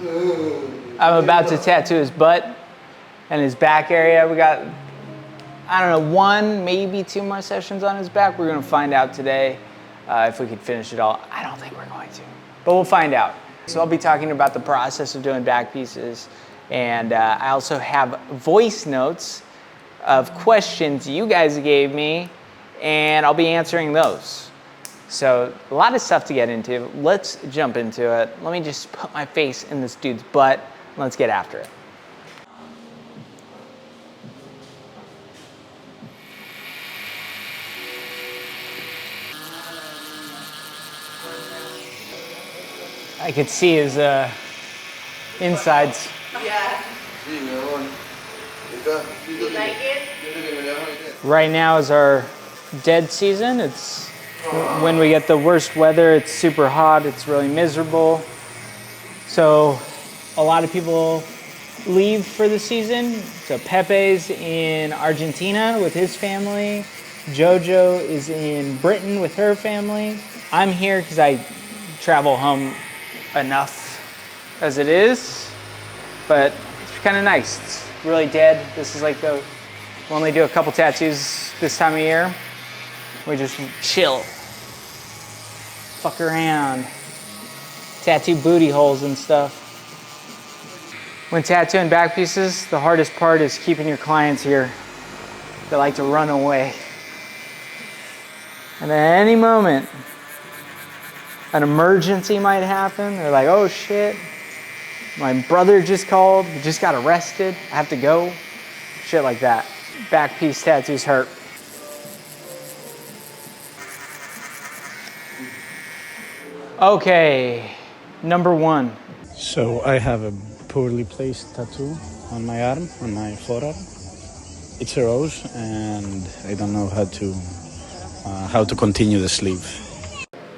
I'm about to tattoo his butt and his back area. We got, I don't know, 1, maybe 2 more sessions on his back. We're gonna find out today if we can finish it all. I don't think we're going to, but we'll find out. So I'll be talking about the process of doing back pieces. And I also have voice notes of questions you guys gave me, and I'll be answering those. So a lot of stuff to get into. Let's jump into it. Let me just put my face in this dude's butt. Let's get after it. I can see his insides. Yeah. You like it? Right now is our dead season. It's when we get the worst weather. It's super hot. It's really miserable. So a lot of people leave for the season. So Pepe's in Argentina with his family. Jojo is in Britain with her family. I'm here because I travel home enough as it is, but it's kind of nice. It's really dead. This is like we only do a couple tattoos this time of year. We just chill, fuck around, tattoo booty holes and stuff. When tattooing back pieces, the hardest part is keeping your clients here. They like to run away. And at any moment, an emergency might happen. They're like, oh shit, my brother just called, he just got arrested, I have to go. Shit like that. Back piece tattoos hurt. Okay, number 1. So I have a poorly placed tattoo on my arm, on my forearm. It's a rose, and I don't know how to continue the sleeve.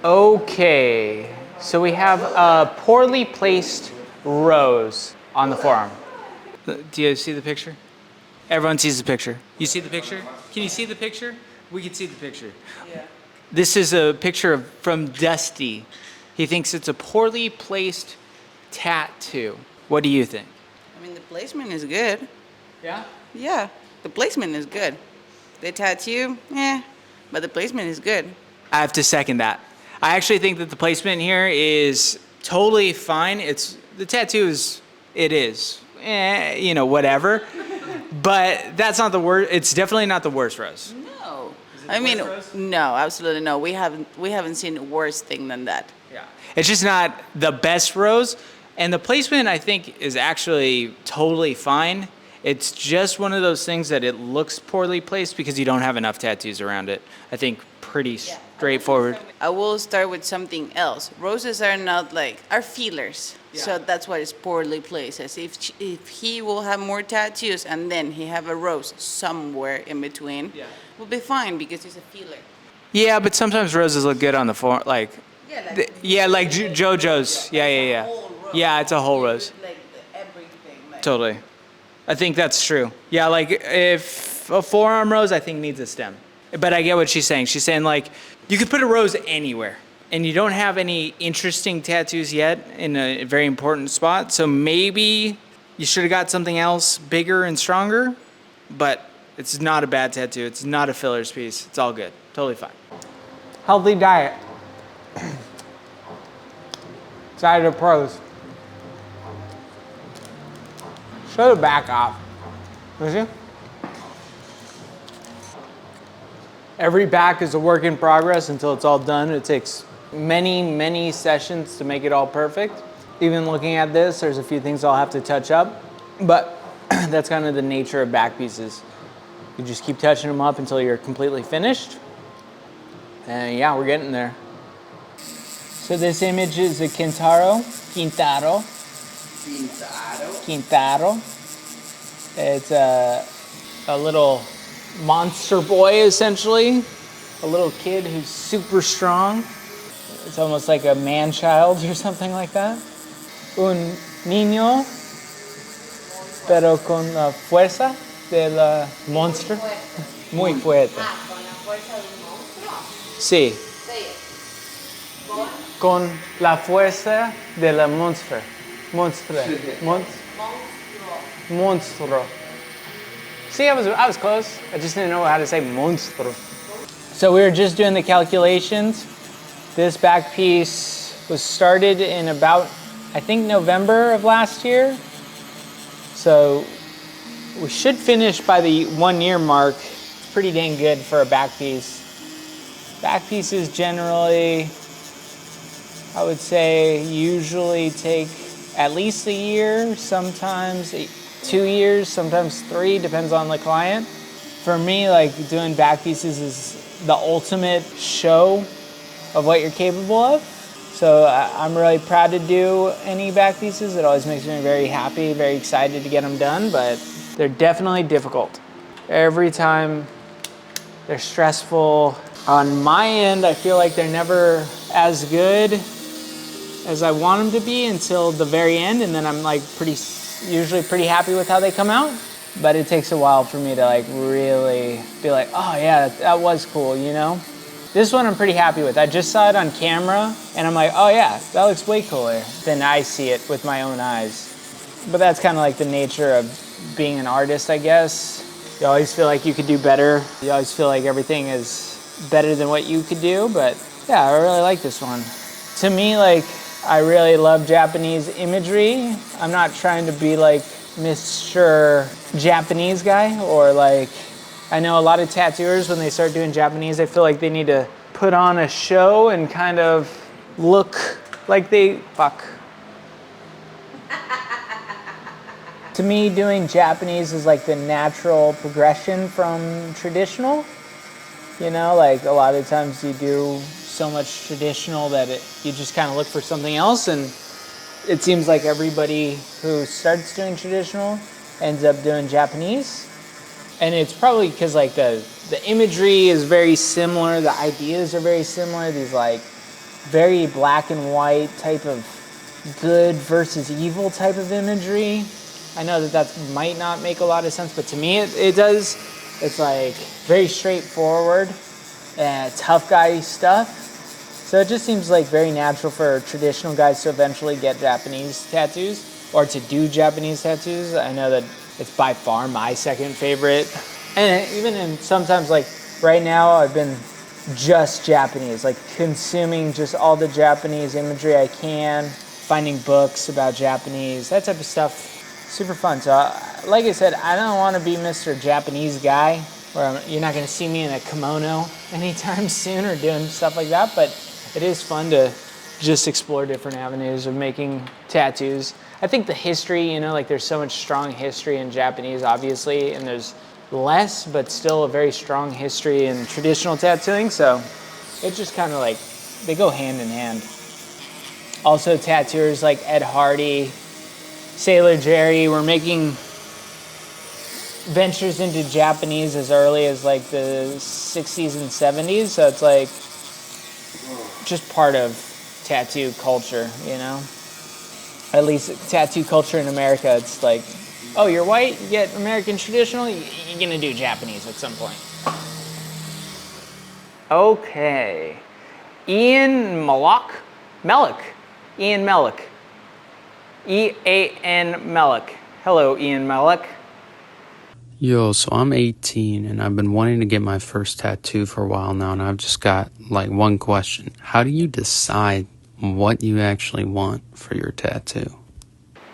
Okay, so we have a poorly placed rose on the forearm. Do you see the picture? Everyone sees the picture. You see the picture? Can you see the picture? We can see the picture. Yeah. This is a picture from Dusty. He thinks it's a poorly placed tattoo. What do you think? I mean, the placement is good. Yeah? Yeah, the placement is good. The tattoo, but the placement is good. I have to second that. I actually think that the placement here is totally fine. The tattoo is, whatever. But that's not the worst. It's definitely not the worst rose. No, I mean, no, absolutely no. We haven't seen a worse thing than that. Yeah, it's just not the best rose, and the placement I think is actually totally fine. It's just one of those things that it looks poorly placed because you don't have enough tattoos around it. I think pretty straightforward. I will start with something else. Roses are not are feelers. Yeah. So that's why it's poorly placed. As if he will have more tattoos and then he have a rose somewhere in between, will be fine because it's a feeler. Yeah, but sometimes roses look good on the form, like JoJo's. Yeah. Yeah, it's a whole rose. Like everything. Totally. I think that's true. Yeah, like if a forearm rose, I think needs a stem. But I get what she's saying. She's saying you could put a rose anywhere and you don't have any interesting tattoos yet in a very important spot. So maybe you should have got something else bigger and stronger, but it's not a bad tattoo. It's not a fillers piece. It's all good. Totally fine. Healthy diet. Side of pros. Show the back off. You see? Every back is a work in progress until it's all done. It takes many sessions to make it all perfect. Even looking at this, there's a few things I'll have to touch up, but that's kind of the nature of back pieces. You just keep touching them up until you're completely finished. And yeah, we're getting there. So this image is a Quintaro. It's a little monster boy, essentially. A little kid who's super strong. It's almost like a man-child or something like that. Un niño, pero con la fuerza del monster. Muy fuerte. ¿Con la fuerza de un monstruo? Sí. Sí. Con la fuerza del monster. Monstre. Monstro. See, I was close. I just didn't know how to say monstro. So we were just doing the calculations. This back piece was started in about, I think, November of last year. So we should finish by the 1 year mark. Pretty dang good for a back piece. Back pieces generally, I would say, usually take at least a year, sometimes 2 years, sometimes 3, depends on the client. For me, like, doing back pieces is the ultimate show of what you're capable of. So I'm really proud to do any back pieces. It always makes me very happy, very excited to get them done, but they're definitely difficult. Every time they're stressful. On my end, I feel like they're never as good as I want them to be until the very end, and then I'm like usually pretty happy with how they come out. But it takes a while for me to like really be like, oh yeah, that was cool, you know? This one I'm pretty happy with. I just saw it on camera and I'm like, oh yeah, that looks way cooler than I see it with my own eyes. But that's kind of like the nature of being an artist, I guess. You always feel like you could do better. You always feel like everything is better than what you could do, but yeah, I really like this one. To me, like, I really love Japanese imagery. I'm not trying to be like Mr. Japanese guy, or like, I know a lot of tattooers, when they start doing Japanese, I feel like they need to put on a show and kind of look like fuck. To me, doing Japanese is like the natural progression from traditional. You know, like a lot of times you do so much traditional that you just kind of look for something else, and it seems like everybody who starts doing traditional ends up doing Japanese. And it's probably because like the imagery is very similar, the ideas are very similar, these like very black and white type of good versus evil type of imagery. I know that might not make a lot of sense, but to me it does. It's like very straightforward and tough guy stuff. So it just seems like very natural for traditional guys to eventually get Japanese tattoos or to do Japanese tattoos. I know that it's by far my second favorite. And even sometimes like right now I've been just Japanese, like consuming just all the Japanese imagery I can, finding books about Japanese, that type of stuff. Super fun. So like I said, I don't want to be Mr. Japanese guy where you're not going to see me in a kimono anytime soon or doing stuff like that, but it is fun to just explore different avenues of making tattoos. I think the history, you know, like there's so much strong history in Japanese, obviously, and there's less, but still a very strong history in traditional tattooing, so it just kind of like, they go hand in hand. Also tattooers like Ed Hardy, Sailor Jerry were making ventures into Japanese as early as like the 60s and 70s, so it's like just part of tattoo culture, you know? At least tattoo culture in America, it's like, oh, you're white, you get American traditional, you're gonna do Japanese at some point. Okay. Ian Mellick. Ian Mellick. E-A-N Mellick. Hello, Ian Mellick. Yo, so I'm 18 and I've been wanting to get my first tattoo for a while now, and I've just got like one question. How do you decide what you actually want for your tattoo?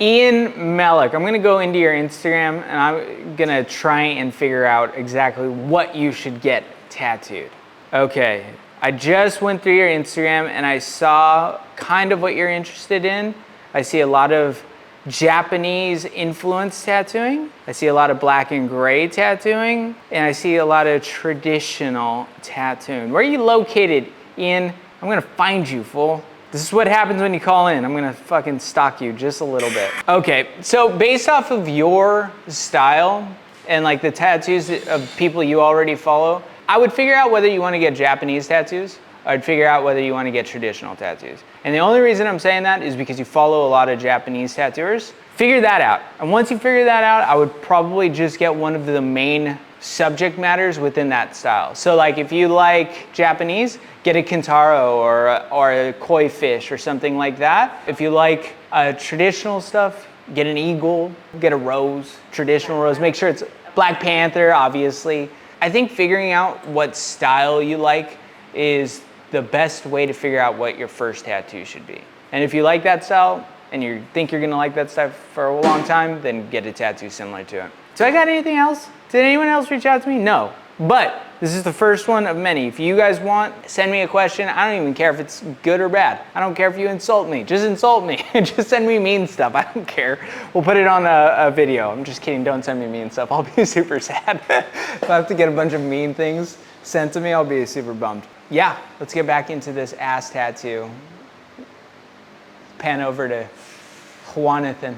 Ian Mellick, I'm gonna go into your Instagram and I'm gonna try and figure out exactly what you should get tattooed. Okay, I just went through your Instagram and I saw kind of what you're interested in. I see a lot of Japanese influence tattooing. I see a lot of black and gray tattooing, and I see a lot of traditional tattooing. Where are you located, Ian? I'm gonna find you, fool. This is what happens when you call in. I'm gonna fucking stalk you just a little bit. Okay, so based off of your style and like the tattoos of people you already follow, I would figure out whether you wanna get Japanese tattoos. I'd figure out whether you wanna get traditional tattoos. And the only reason I'm saying that is because you follow a lot of Japanese tattooers. Figure that out. And once you figure that out, I would probably just get one of the main subject matters within that style. So like if you like Japanese, get a kintaro or a koi fish or something like that. If you like traditional stuff, get an eagle, get a rose, traditional rose. Make sure it's Black Panther, obviously. I think figuring out what style you like is the best way to figure out what your first tattoo should be. And if you like that style and you think you're gonna like that style for a long time, then get a tattoo similar to it. So I got anything else? Did anyone else reach out to me? No. But this is the first one of many. If you guys want, send me a question. I don't even care if it's good or bad. I don't care if you insult me. Just insult me. Just send me mean stuff. I don't care. We'll put it on a video. I'm just kidding. Don't send me mean stuff. I'll be super sad. If I have to get a bunch of mean things sent to me, I'll be super bummed. Yeah, let's get back into this ass tattoo. Pan over to Juanathan.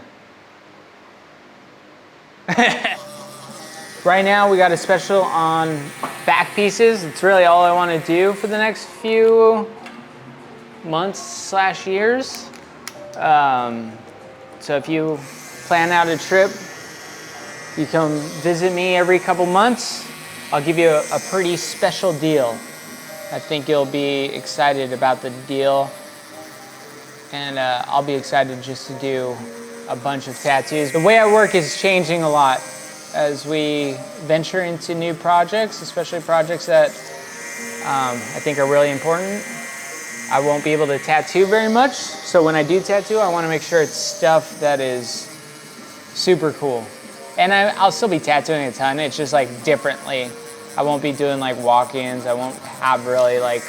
Right now we got a special on back pieces. It's really all I want to do for the next few months / years. So if you plan out a trip, you come visit me every couple months, I'll give you a pretty special deal. I think you'll be excited about the deal, and I'll be excited just to do a bunch of tattoos. The way I work is changing a lot as we venture into new projects, especially projects that I think are really important. I won't be able to tattoo very much, so when I do tattoo, I want to make sure it's stuff that is super cool. And I'll still be tattooing a ton, it's just like differently. I won't be doing like walk-ins, I won't have really like,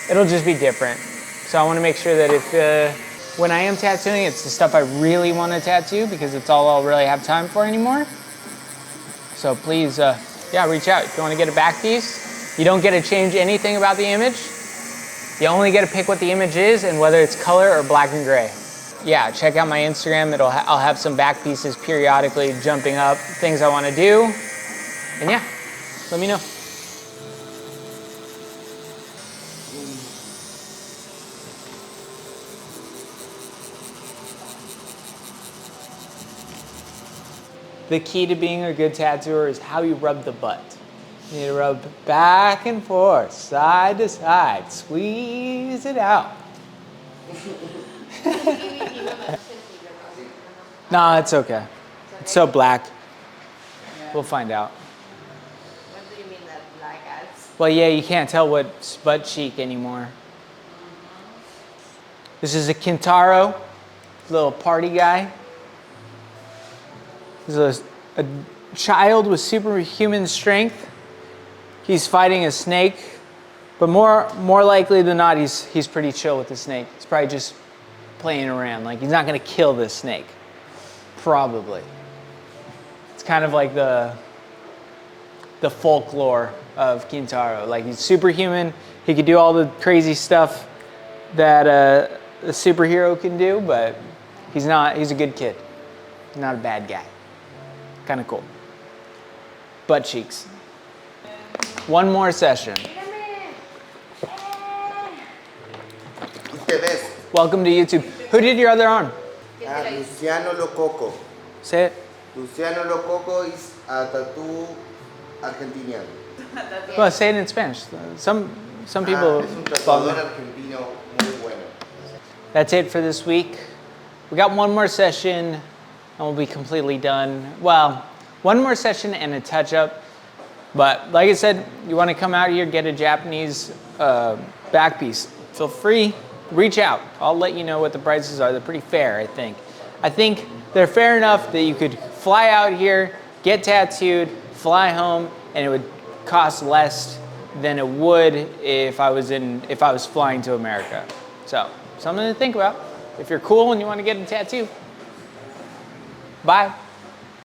it'll just be different. So I want to make sure that if when I am tattooing, it's the stuff I really want to tattoo because it's all I'll really have time for anymore. So please, yeah, reach out. If you want to get a back piece, you don't get to change anything about the image. You only get to pick what the image is and whether it's color or black and gray. Yeah, check out my Instagram. I'll have some back pieces periodically jumping up, things I want to do. And yeah, let me know. The key to being a good tattooer is how you rub the butt. You need to rub back and forth, side to side, squeeze it out. No, it's okay. It's so black. We'll find out. What do you mean that black ads? Well, yeah, you can't tell what's butt cheek anymore. This is a Kintaro, little party guy. He's a child with superhuman strength. He's fighting a snake, but more likely than not, he's pretty chill with the snake. He's probably just playing around. Like, he's not gonna kill this snake, probably. It's kind of like the folklore of Kintaro. Like, he's superhuman. He could do all the crazy stuff that a superhero can do, but he's a good kid. He's not a bad guy. Kind of cool. Butt cheeks. One more session. Welcome to YouTube. Who did your other arm? Luciano Lococo. Say it. Luciano Lococo is a tattoo Argentinian. Well, say it in Spanish. Some people. Es un tatuador argentino muy bueno. That's it for this week. We got one more session and we'll be completely done. Well, one more session and a touch-up. But like I said, you want to come out here, get a Japanese back piece, feel free, reach out. I'll let you know what the prices are. They're pretty fair, I think. I think they're fair enough that you could fly out here, get tattooed, fly home, and it would cost less than it would if I was flying to America. So, something to think about. If you're cool and you want to get a tattoo. Bye.